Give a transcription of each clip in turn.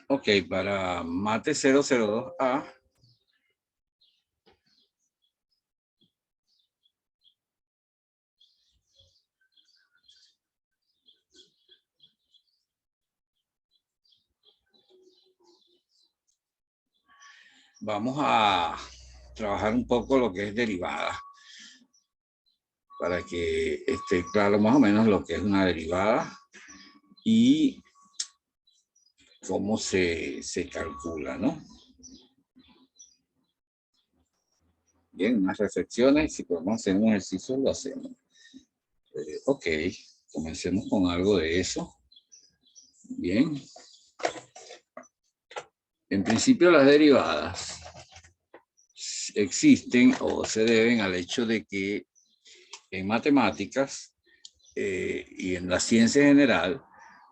Ok, para mate 002A, vamos a trabajar un poco lo que es derivada, para que esté claro más o menos lo que es una derivada y cómo se calcula, ¿no? Bien, unas reflexiones, si podemos hacer un ejercicio, lo hacemos. Ok, comencemos con algo de eso. Bien. En principio, las derivadas existen o se deben al hecho de que en matemáticas y en la ciencia en general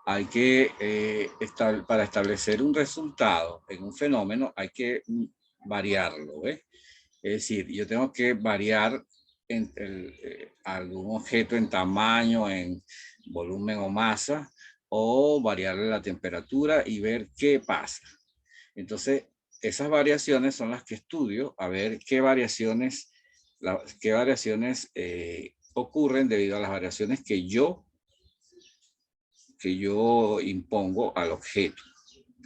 hay que, para establecer un resultado en un fenómeno, hay que variarlo, ¿ves? Es decir, yo tengo que variar algún objeto en tamaño, en volumen o masa, o variarle la temperatura y ver qué pasa. Entonces, esas variaciones son las que estudio, a ver qué variaciones, ocurren debido a las variaciones que yo impongo al objeto.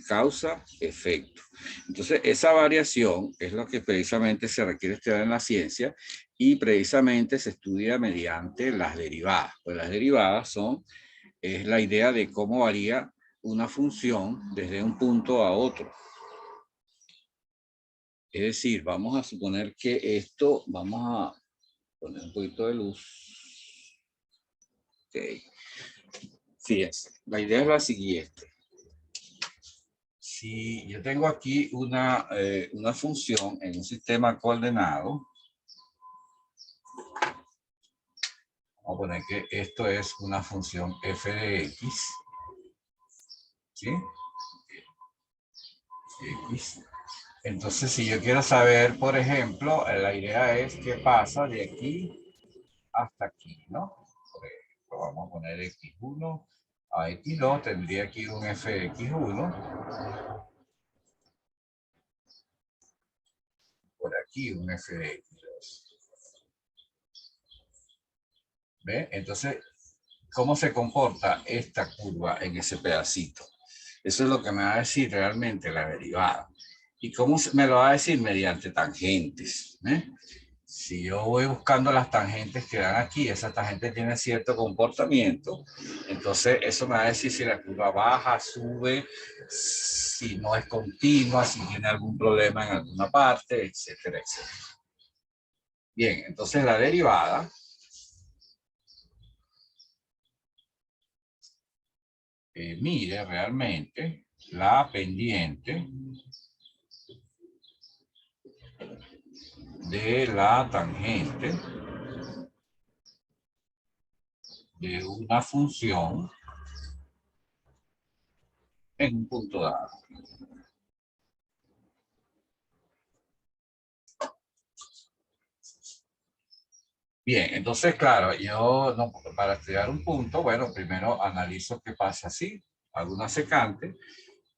Causa, efecto. Entonces, esa variación es lo que precisamente se requiere estudiar en la ciencia y precisamente se estudia mediante las derivadas. Pues las derivadas es la idea de cómo varía una función desde un punto a otro. Es decir, vamos a suponer que esto, vamos a poner un poquito de luz. Ok. Fíjense, la idea es la siguiente. Si yo tengo aquí una función en un sistema coordenado, vamos a poner que esto es una función f de x, ¿sí? X. Entonces, si yo quiero saber, por ejemplo, la idea es qué pasa de aquí hasta aquí, ¿no? Por ejemplo, vamos a poner x1 a x2, tendría aquí un f de x1, por aquí un f de x2. ¿Ve? Entonces, ¿cómo se comporta esta curva en ese pedacito? Eso es lo que me va a decir realmente la derivada. ¿Y cómo me lo va a decir? Mediante tangentes. Si yo voy buscando las tangentes que dan aquí, esa tangente tiene cierto comportamiento, entonces eso me va a decir si la curva baja, sube, si no es continua, si tiene algún problema en alguna parte, etcétera, etcétera. Bien, entonces la derivada mide realmente la pendiente de la tangente de una función en un punto dado. Bien, entonces, claro, yo no, para estudiar un punto, bueno, primero analizo qué pasa así, hago una secante,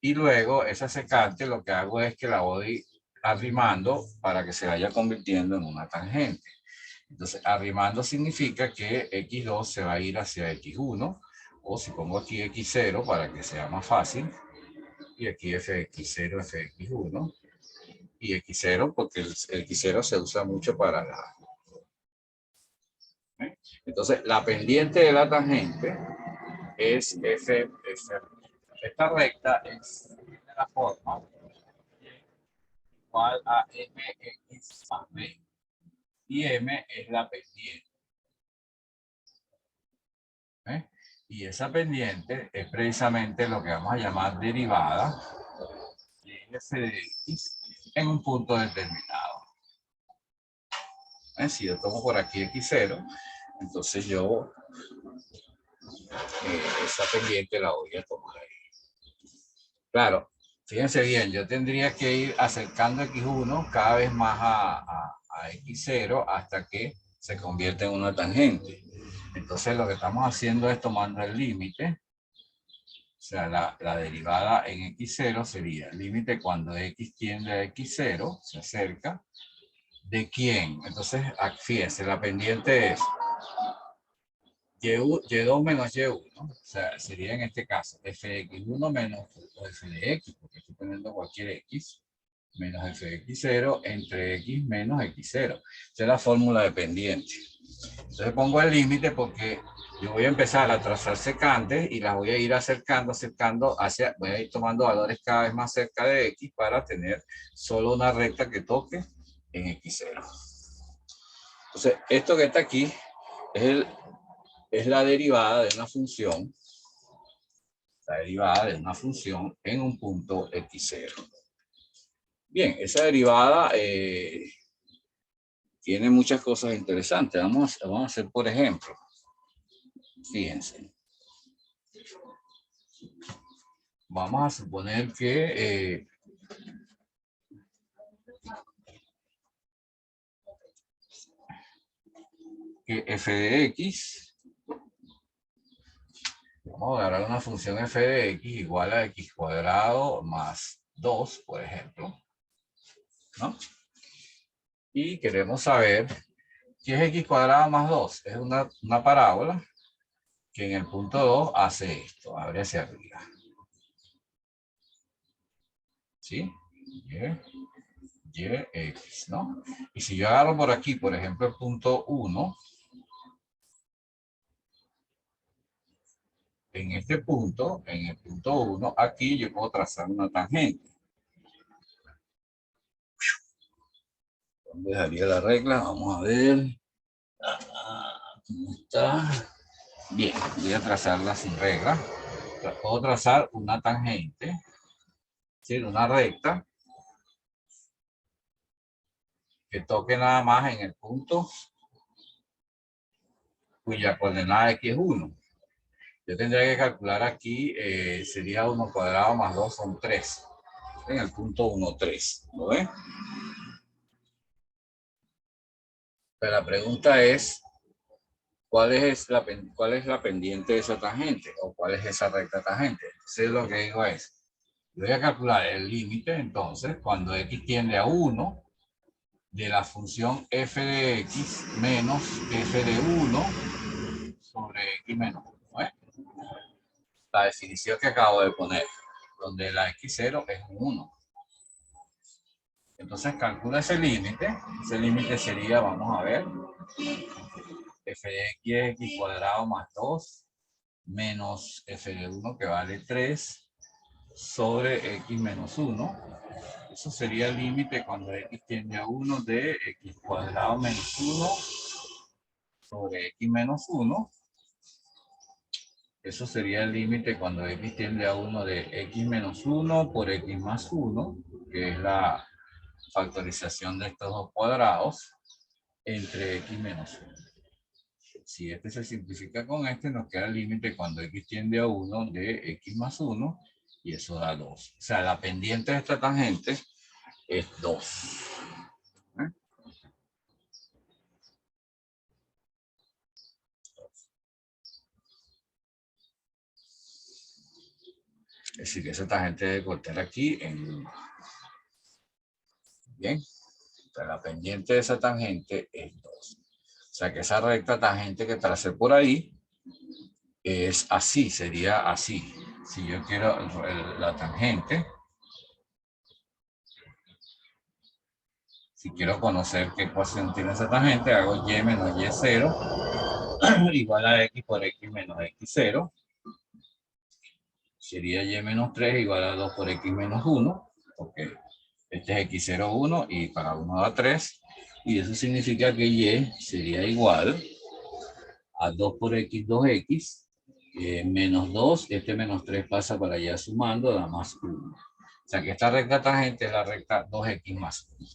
y luego esa secante lo que hago es que la voy arrimando para que se vaya convirtiendo en una tangente. Entonces, arrimando significa que x2 se va a ir hacia x1, o si pongo aquí x0 para que sea más fácil, y aquí fx0, fx1, y x0 porque el x0 se usa mucho para la... Entonces, la pendiente de la tangente es f. Esta recta es de la forma igual a mx más b. Y m es la pendiente. Y esa pendiente es precisamente lo que vamos a llamar derivada de f de x en un punto determinado. Si yo tomo por aquí x0, entonces yo esa pendiente la voy a tomar ahí. Claro, fíjense bien, yo tendría que ir acercando x1 cada vez más a x0 hasta que se convierta en una tangente. Entonces lo que estamos haciendo es tomando el límite sea, la derivada en x0 sería límite cuando x tiende a x0, se acerca. ¿De quién? Entonces, fíjense, la pendiente es y2 menos y1. O sea, sería en este caso f de x1 menos f de x, porque estoy poniendo cualquier x, menos f de x0 entre x menos x0. Esa es la fórmula de pendiente. Entonces pongo el límite porque yo voy a empezar a trazar secantes y las voy a ir acercando voy a ir tomando valores cada vez más cerca de x para tener solo una recta que toque en x0. Entonces, esto que está aquí es la derivada de una función, en un punto x0. Bien, esa derivada tiene muchas cosas interesantes. Vamos a hacer, por ejemplo, fíjense. Vamos a suponer que f de x, vamos a agarrar una función f de x igual a x cuadrado más 2, por ejemplo, ¿no? Y queremos saber qué es x cuadrado más 2. Es una parábola que en el punto 2 hace esto, abre hacia arriba. ¿Sí? Y, x, ¿no? Y si yo agarro por aquí, por ejemplo, el punto 1, en este punto, en el punto 1, aquí yo puedo trazar una tangente. ¿Dónde dejaría la regla? Vamos a ver. ¿Cómo está? Bien, voy a trazarla sin regla. Puedo trazar una tangente, ¿sí? Una recta que toque nada más en el punto cuya coordenada x es 1. Yo tendría que calcular aquí, sería 1 cuadrado más 2 son 3. En el punto 1, 3. ¿Lo ven? Pero la pregunta es, ¿cuál es la pendiente de esa tangente? ¿O cuál es esa recta tangente? Entonces lo que digo es, voy a calcular el límite, entonces, cuando x tiende a 1, de la función f de x menos f de 1 sobre x menos 1. ¿Eh? La definición que acabo de poner, donde la x0 es un 1. Entonces calcula ese límite. Ese límite sería, vamos a ver, f de x es x cuadrado más 2 menos f de 1 que vale 3 sobre x menos 1. Eso sería el límite cuando x tiende a 1 de x cuadrado menos 1 sobre x menos 1. Eso sería el límite cuando x tiende a 1 de x menos 1 por x más 1, que es la factorización de estos dos cuadrados, entre x menos 1. Si este se simplifica con este, nos queda el límite cuando x tiende a 1 de x más 1, y eso da 2. O sea, la pendiente de esta tangente es 2. Es decir, que esa tangente debe cortar aquí en 1. Bien. O sea, la pendiente de esa tangente es 2. O sea, que esa recta tangente que tracé por ahí es así, sería así. Si yo quiero la tangente, si quiero conocer qué ecuación tiene esa tangente, hago y menos y0 igual a x por x menos x0. Sería y menos 3 igual a 2 por x menos 1, porque este es x0, 1 y para 1 da 3. Y eso significa que y sería igual a 2 por x, 2x, menos 2, este menos 3 pasa para allá sumando, da más 1. O sea que esta recta tangente es la recta 2x más 1.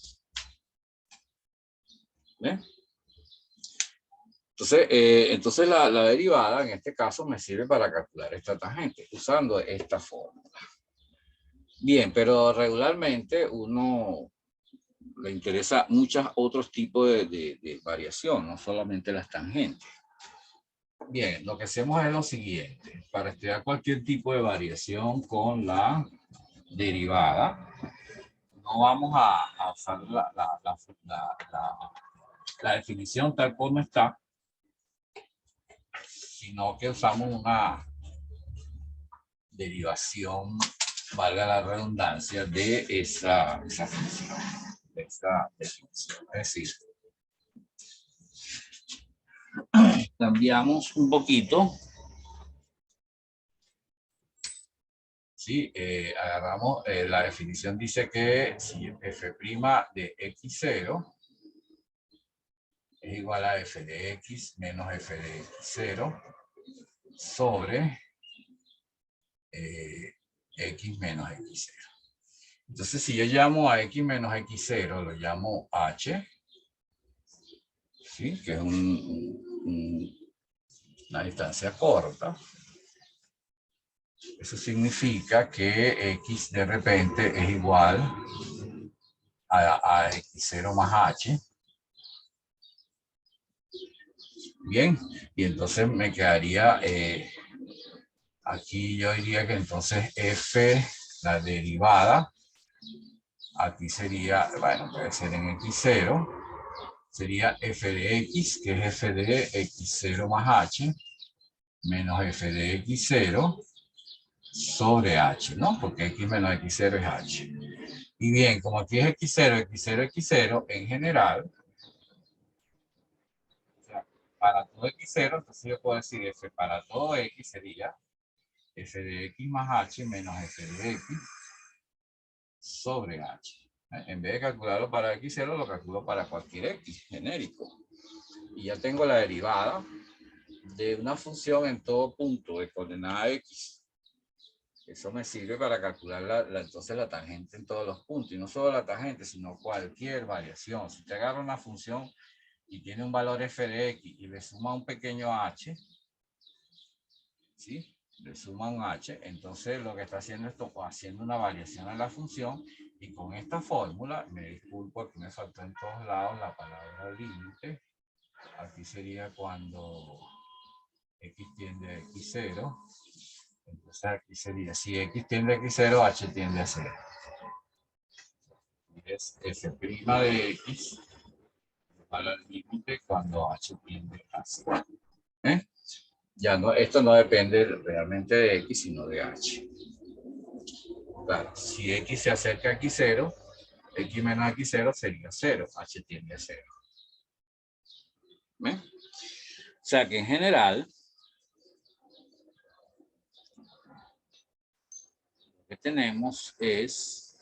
¿Ven? Entonces la derivada en este caso me sirve para calcular esta tangente usando esta fórmula. Bien, pero regularmente uno le interesa muchos otros tipos de variación, no solamente las tangentes. Bien, lo que hacemos es lo siguiente. Para estudiar cualquier tipo de variación con la derivada, no vamos a usar la definición tal como está, sino que usamos una derivación, valga la redundancia, de esa función, de esa definición. Es decir, cambiamos un poquito. Sí, agarramos, la definición dice que si f' de x0 es igual a f de x menos f de x0 sobre x menos x0. Entonces, si yo llamo a x menos x0, lo llamo h, ¿sí? Que es una distancia corta. Eso significa que x de repente es igual a x0 más h. Bien, y entonces me quedaría, aquí yo diría que entonces f, la derivada, aquí sería, bueno, puede ser en x0, sería f de x, que es f de x0 más h, menos f de x0 sobre h, ¿no? Porque x menos x0 es h. Y bien, como aquí es x0, x0, x0, en general, o sea, para todo x0, entonces yo puedo decir f para todo x sería f de x más h menos f de x sobre h. En vez de calcularlo para x0, lo calculo para cualquier x genérico. Y ya tengo la derivada de una función en todo punto de coordenada x. Eso me sirve para calcular entonces la tangente en todos los puntos. Y no solo la tangente, sino cualquier variación. Si usted agarra una función y tiene un valor f de x y le suma un pequeño h, ¿sí? Le suma un h, entonces lo que está haciendo es haciendo una variación en la función, y con esta fórmula, me disculpo que me faltó en todos lados la palabra límite. Aquí sería cuando x tiende a x0. Entonces aquí sería, si x tiende a x0, h tiende a 0. Y es f' de x para el límite cuando h tiende a 0. ¿Eh? Ya no, esto no depende realmente de x, sino de h. Claro, si x se acerca a x0, x menos x0 sería 0, h tiende a 0. ¿Ven? O sea que en general, lo que tenemos es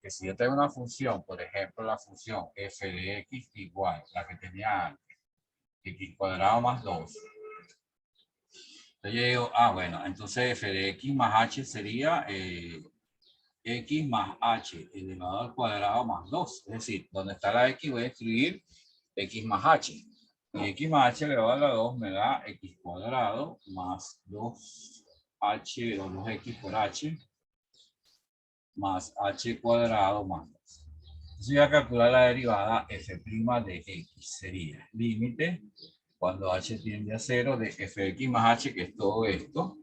que si yo tengo una función, por ejemplo, la función f de x igual, la que tenía antes, x cuadrado más 2. Entonces yo digo, bueno, entonces f de x más h sería x más h elevado al cuadrado más 2. Es decir, donde está la x voy a escribir x más h. Y x más h elevado a la 2 me da x cuadrado más 2h o 2x por h más h cuadrado más 2. Entonces voy a calcular la derivada f' de x. Sería límite cuando h tiende a 0 de f de x más h, que es todo esto,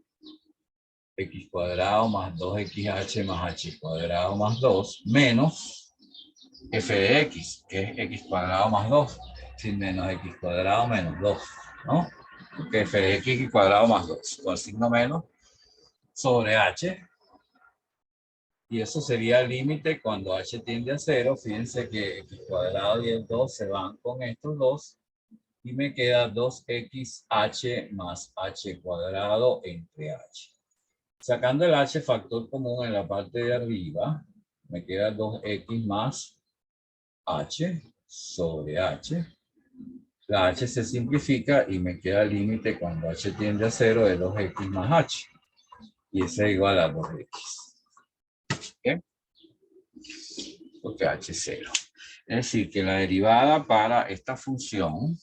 x cuadrado más 2xh más h cuadrado más 2, menos f de x, que es x cuadrado más 2, sin menos x cuadrado menos 2, ¿no? Porque f de x cuadrado más 2, con signo menos, sobre h. Y eso sería el límite cuando h tiende a 0. Fíjense que x cuadrado y el 2 se van con estos dos. Y me queda 2xh más h cuadrado entre h. Sacando el h factor común en la parte de arriba, me queda 2x más h sobre h. La h se simplifica y me queda el límite cuando h tiende a 0 de 2x más h. Y ese es igual a 2x. ¿Okay? Porque h es 0. Es decir, que la derivada para esta función,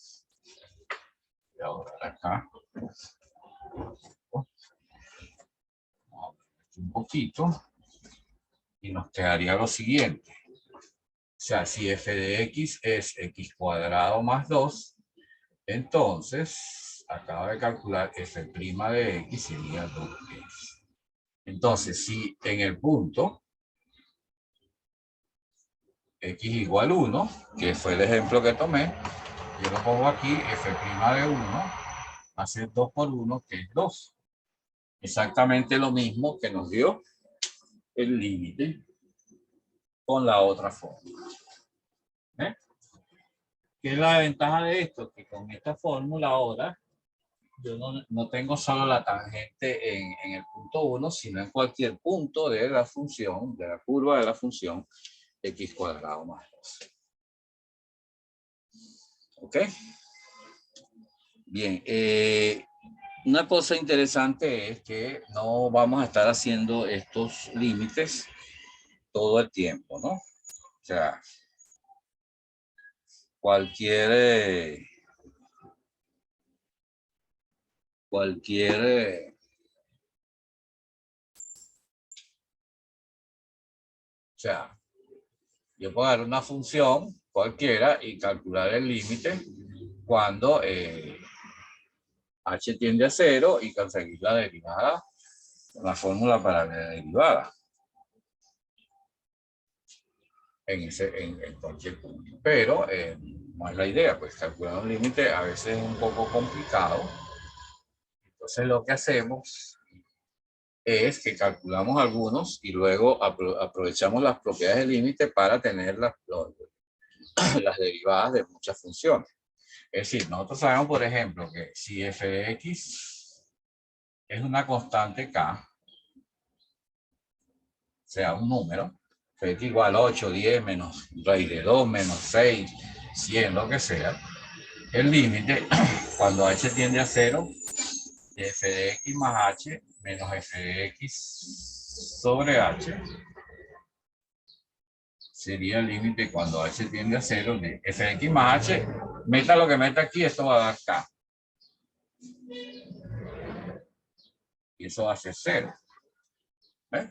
voy a borrar acá, un poquito, y nos quedaría lo siguiente. O sea, si f de x es x cuadrado más 2, Entonces, acabo de calcular que f' de x sería 2x. Entonces, si en el punto x igual 1, que fue el ejemplo que tomé, yo lo pongo aquí, f' de 1 hace 2 por 1, que es 2. Exactamente lo mismo que nos dio el límite con la otra fórmula. ¿Eh? ¿Qué es la ventaja de esto? Que con esta fórmula ahora yo no tengo solo la tangente en el punto 1, sino en cualquier punto de la función, de la curva de la función x cuadrado más 2. ¿Ok? Bien. Una cosa interesante es que no vamos a estar haciendo estos límites todo el tiempo, ¿no? O sea, cualquier o sea, yo puedo dar una función cualquiera y calcular el límite cuando h tiende a 0 y conseguir la derivada, la fórmula para la derivada en cualquier punto. Pero no es la idea, pues calcular un límite a veces es un poco complicado. Entonces lo que hacemos es que calculamos algunos y luego aprovechamos las propiedades del límite para tener las derivadas de muchas funciones. Es decir, nosotros sabemos, por ejemplo, que si f de x es una constante k, o sea, un número, f x igual a 8, 10, menos raíz de 2, menos 6, 100, lo que sea, el límite, cuando h tiende a 0, de f de x más h menos f de x sobre h, sería el límite cuando h tiende a 0 de f de x más h, meta lo que meta aquí, esto va a dar k. Y eso va a ser 0. ¿Ves?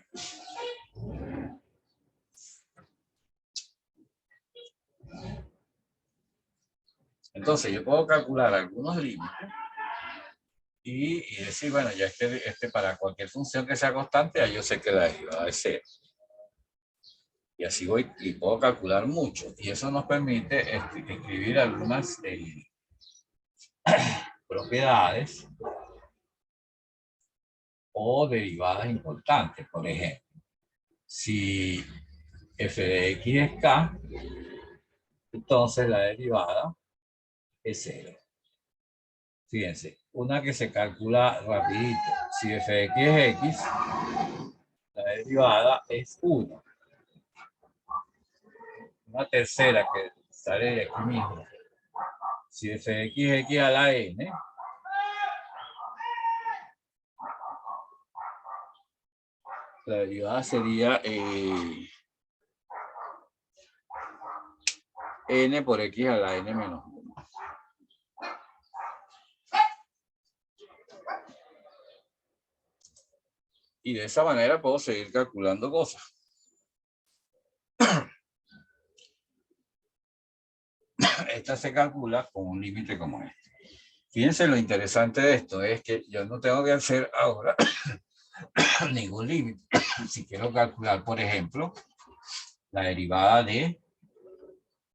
Entonces yo puedo calcular algunos límites y decir, bueno, ya para cualquier función que sea constante, ya yo sé que la derivada es 0. Y así voy y puedo calcular mucho. Y eso nos permite escribir algunas propiedades o derivadas importantes. Por ejemplo, si f de x es k, entonces la derivada es 0. Fíjense, una que se calcula rapidito. Si f de x es x, la derivada es 1. Una tercera que sale de aquí mismo. Si f de x es x a la n, la derivada sería n por x a la n menos 1. Y de esa manera puedo seguir calculando cosas. Esta se calcula con un límite como este. Fíjense, lo interesante de esto es que yo no tengo que hacer ahora ningún límite. Si quiero calcular, por ejemplo, la derivada de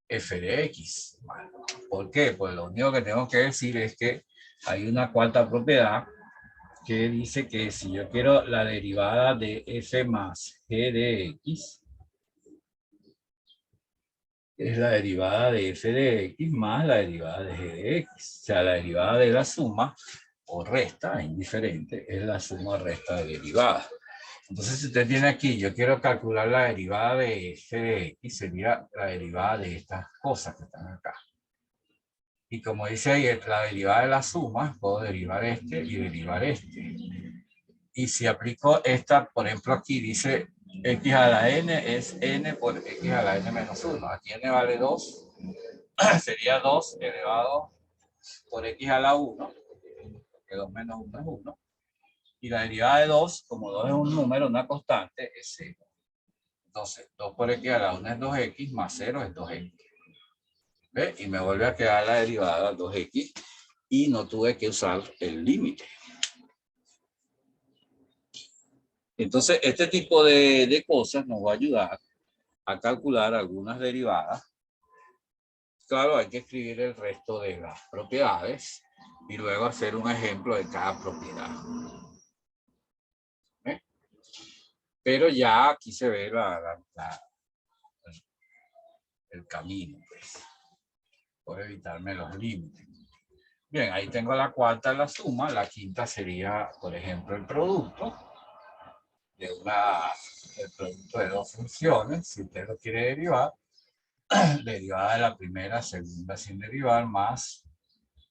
f de x. ¿Por qué? Pues lo único que tengo que decir es que hay una cuarta propiedad que dice que si yo quiero la derivada de f más g de x, es la derivada de f de x más la derivada de g de x. O sea, la derivada de la suma o resta, es indiferente, es la suma o resta de derivadas. Entonces, si usted tiene aquí, yo quiero calcular la derivada de f de x, sería la derivada de estas cosas que están acá. Y como dice ahí, la derivada de la suma, puedo derivar este y derivar este. Y si aplico esta, por ejemplo, aquí dice x a la n es n por x a la n menos 1. Aquí n vale 2. Sería 2 elevado por x a la 1, que 2 menos 1 es 1. Y la derivada de 2, como 2 es un número, una constante, es 0. Entonces, 2 por x a la 1 es 2x, más 0 es 2x. ¿Ve? Y me vuelve a quedar la derivada 2x y no tuve que usar el límite. Entonces, este tipo de cosas nos va a ayudar a calcular algunas derivadas. Claro, hay que escribir el resto de las propiedades y luego hacer un ejemplo de cada propiedad. ¿Eh? Pero ya aquí se ve el camino, pues. Por evitarme los límites. Bien, ahí tengo la cuarta, la suma. La quinta sería, por ejemplo, el producto el producto de dos funciones. Si usted lo quiere derivar, derivada de la primera, segunda sin derivar, más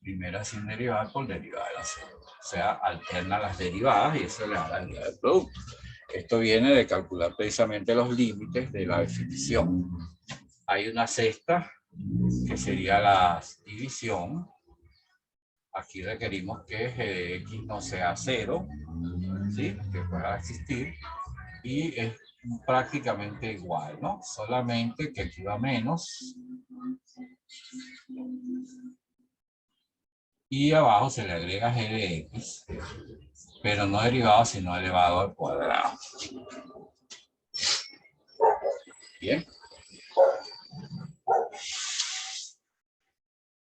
primera sin derivar por derivada de la segunda. O sea, alterna las derivadas y eso le da la derivada del producto. Esto viene de calcular precisamente los límites de la definición. Hay una sexta, que sería la división. Aquí requerimos que g de x no sea 0, ¿sí? Que pueda existir. Y es prácticamente igual, ¿no? Solamente que aquí va menos. Y abajo se le agrega g de x, pero no derivado, sino elevado al cuadrado. Bien.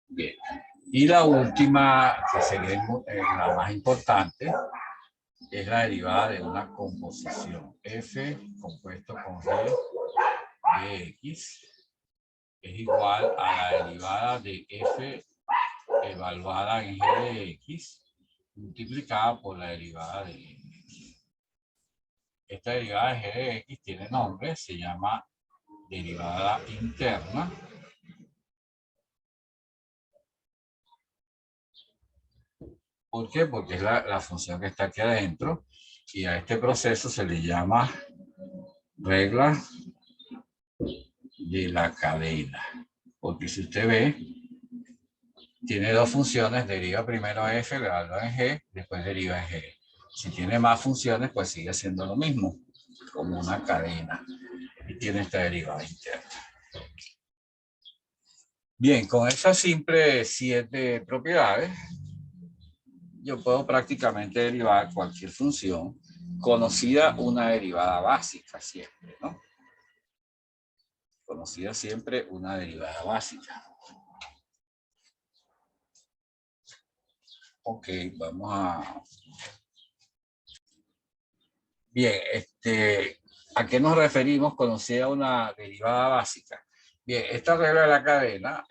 Bien. Y la última, que sería la más importante, es la derivada de una composición. F compuesto con g de x es igual a la derivada de f evaluada en g de x multiplicada por la derivada de x. Esta derivada de g de x tiene nombre, se llama derivada interna. ¿Por qué? Porque es la función que está aquí adentro y a este proceso se le llama regla de la cadena. Porque si usted ve, tiene dos funciones, deriva primero f, le evalúa en g, después deriva en g. Si tiene más funciones, pues sigue siendo lo mismo, como una cadena. Y tiene esta derivada interna. Bien, con esas simples 7 propiedades, yo puedo prácticamente derivar cualquier función conocida una derivada básica siempre, ¿no? Conocida siempre una derivada básica. Ok, vamos a... Bien, ¿a qué nos referimos conocida una derivada básica? Bien, esta regla de la cadena,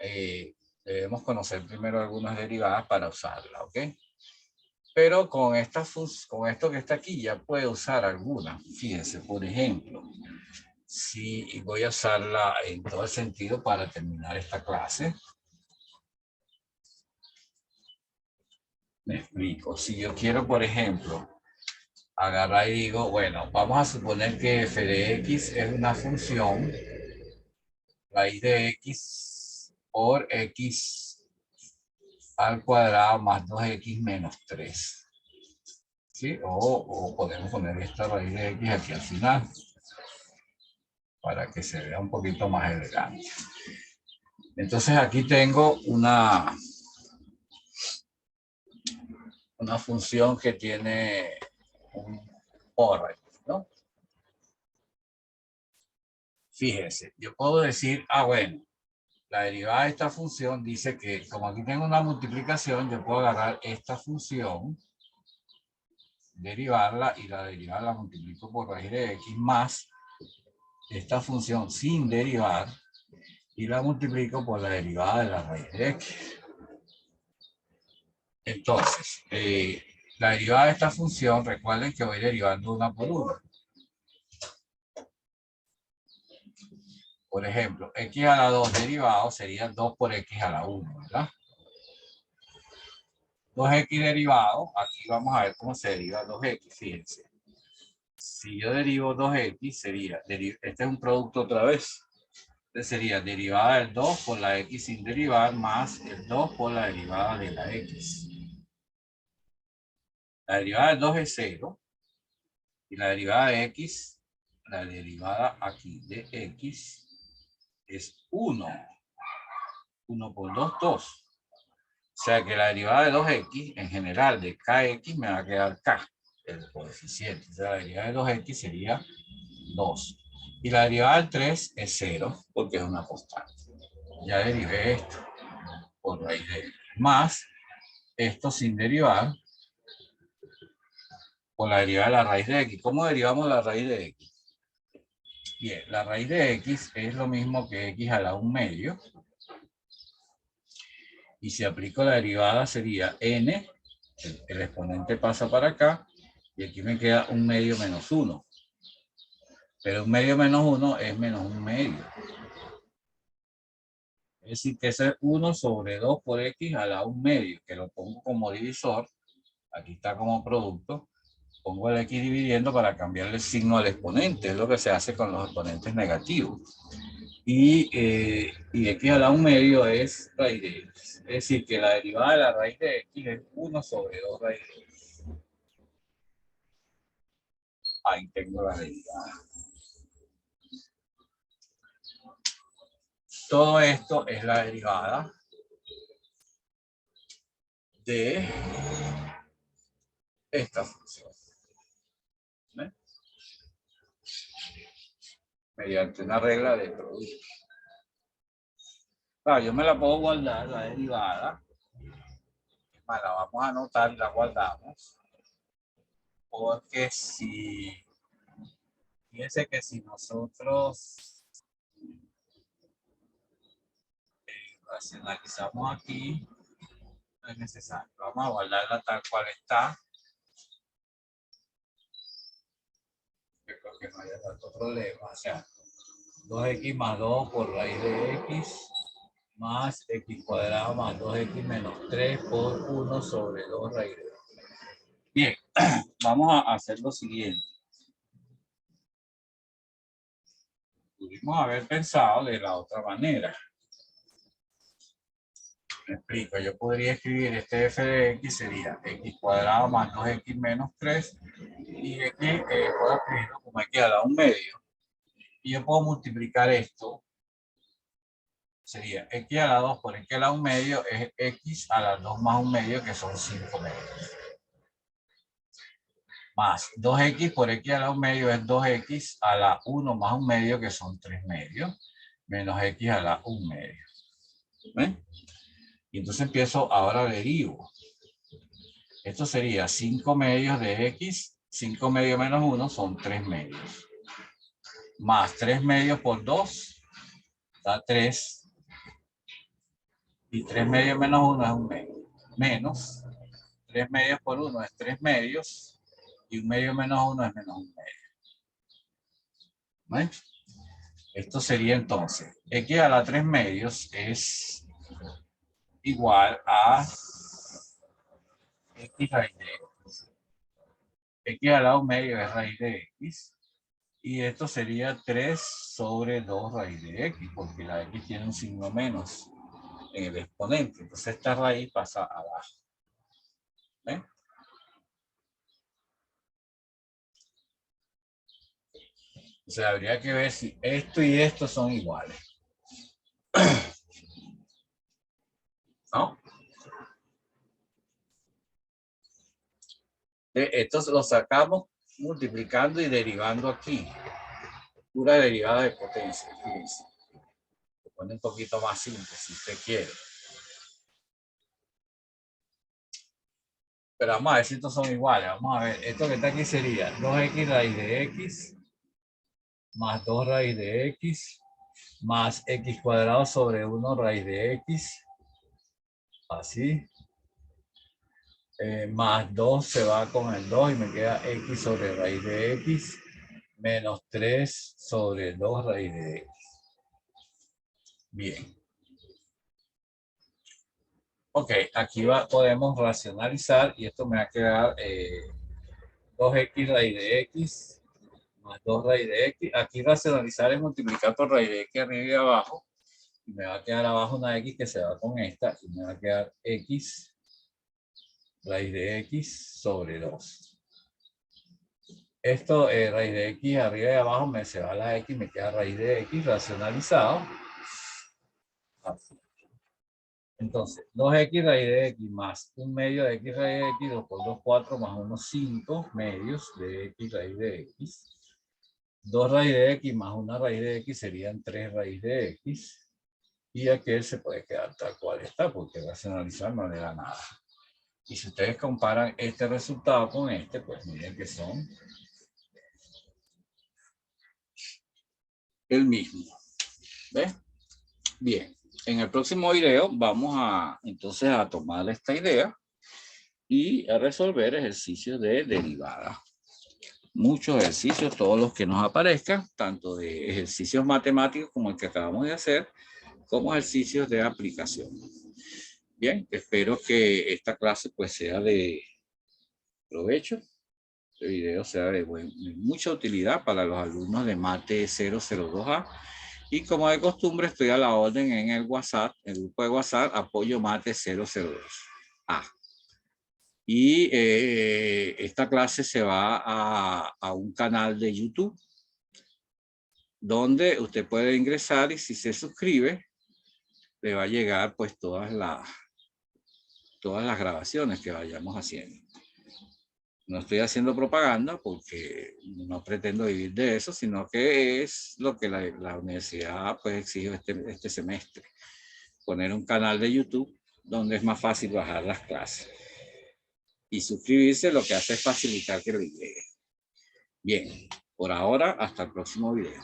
debemos conocer primero algunas derivadas para usarla, ¿ok? Pero con esto que está aquí ya puede usar algunas. Fíjense, por ejemplo, si voy a usarla en todo el sentido para terminar esta clase. Me explico. Si yo quiero, por ejemplo, agarrar y digo, bueno, vamos a suponer que f de x es una función raíz de x por x al cuadrado más 2x menos 3. ¿Sí? O podemos poner esta raíz de x aquí al final para que se vea un poquito más elegante. Entonces aquí tengo una función que tiene un por, ¿no? Fíjense, yo puedo decir, bueno, la derivada de esta función dice que como aquí tengo una multiplicación, yo puedo agarrar esta función, derivarla y la derivada la multiplico por raíz de x más esta función sin derivar y la multiplico por la derivada de la raíz de x. Entonces, la derivada de esta función, recuerden que voy derivando una por una. Por ejemplo, x a la 2 derivado sería 2 por x a la 1, ¿verdad? 2x derivado, aquí vamos a ver cómo se deriva 2x, fíjense. Si yo derivo 2x, sería, este es un producto otra vez, entonces sería derivada del 2 por la x sin derivar más el 2 por la derivada de la x. La derivada del 2 es 0 y la derivada de x, la derivada aquí de x es 1. 1 por 2, 2. sea que la derivada de 2x, en general, de kx me va a quedar k, el coeficiente. O sea, la derivada de 2x sería 2. Y la derivada del 3 es 0, porque es una constante. Ya derivé esto por raíz de x. Más esto sin derivar por la derivada de la raíz de x. ¿Cómo derivamos la raíz de x? Bien, la raíz de x es lo mismo que x a la 1 medio. Y si aplico la derivada sería n, el exponente pasa para acá, y aquí me queda 1 medio menos 1. Pero 1 medio menos 1 es menos 1 medio. Es decir, que eso es 1 sobre 2 por x a la 1 medio, que lo pongo como divisor. Aquí está como producto. Pongo el x dividiendo para cambiarle el signo al exponente. Es lo que se hace con los exponentes negativos. Y x a la 1 medio es raíz de x. Es decir, que la derivada de la raíz de x es 1 sobre 2 raíz de x. Ahí tengo la derivada. Todo esto es la derivada de esta función. ¿Ven? Mediante una regla de producto. Claro, yo me la puedo guardar, la derivada. La vamos a anotar y la guardamos. Porque fíjense que si nosotros racionalizamos aquí, no es necesario. Vamos a guardarla tal cual está. Yo creo que no haya tanto problema. O sea, 2x más 2 por raíz de x más x cuadrado más 2x menos 3 por 1 sobre 2 raíz de x. Bien, vamos a hacer lo siguiente. Pudimos haber pensado de la otra manera. Me explico, yo podría escribir este f de x sería x cuadrado más 2x menos 3 y x puedo escribirlo como x a la 1 medio. Y yo puedo multiplicar esto, sería x a la 2 por x a la 1 medio es x a la 2 más 1 medio, que son 5 medios. Más 2x por x a la 1 medio es 2x a la 1 más 1 medio, que son 3 medios, menos x a la 1 medio. ¿Ven? Y entonces empiezo, ahora derivo. Esto sería 5 medios de x, 5 medios menos 1 son 3 medios. Más 3 medios por 2 da 3. Y 3 medios menos 1 es 1 medio. Menos 3 medios por 1 es 3 medios. Y 1 medio menos 1 es menos 1 medio. ¿Ven? Esto sería entonces, x a la 3 medios es igual a x raíz de x. X a la 1 medio es raíz de x. Y esto sería 3 sobre 2 raíz de x, porque la x tiene un signo menos en el exponente. Entonces esta raíz pasa abajo. ¿Ven? O sea, habría que ver si esto y esto son iguales. ¿No? Esto lo sacamos multiplicando y derivando aquí. Pura derivada de potencia. Fíjense. Se pone un poquito más simple si usted quiere. Pero vamos a ver si estos son iguales. Vamos a ver. Esto que está aquí sería 2x raíz de x más 2 raíz de x más x cuadrado sobre 1 raíz de x. Así. Más 2 se va con el 2 y me queda x sobre raíz de x menos 3 sobre 2 raíz de x. Bien. Ok, aquí podemos racionalizar y esto me va a quedar 2x raíz de x más 2 raíz de x. Aquí racionalizar es multiplicar por raíz de x arriba y abajo. Y me va a quedar abajo una x que se va con esta y me va a quedar x raíz de x sobre 2. Esto, raíz de x arriba y abajo, se va la x, me queda raíz de x racionalizado. Así. Entonces, 2x raíz de x más un medio de x raíz de x, 2 por 2, 4 más 1, 5 medios de x raíz de x. 2 raíz de x más una raíz de x serían 3 raíz de x. Y aquel se puede quedar tal cual está, porque racionalizar no le da nada. Y si ustedes comparan este resultado con este, pues miren que son el mismo. ¿Ves? Bien. En el próximo video vamos a entonces a tomar esta idea y a resolver ejercicios de derivada. Muchos ejercicios, todos los que nos aparezcan, tanto de ejercicios matemáticos como el que acabamos de hacer, como ejercicios de aplicación. Bien, espero que esta clase pues sea de provecho. Este video sea de mucha utilidad para los alumnos de Mate 002A. Y como de costumbre, estoy a la orden en el WhatsApp, el grupo de WhatsApp, apoyo Mate 002A. Y esta clase se va a un canal de YouTube donde usted puede ingresar y si se suscribe, le va a llegar pues todas las grabaciones que vayamos haciendo. No estoy haciendo propaganda porque no pretendo vivir de eso, sino que es lo que la universidad pues exige este semestre. Poner un canal de YouTube donde es más fácil bajar las clases. Y suscribirse lo que hace es facilitar que lo llegue. Bien, por ahora hasta el próximo video.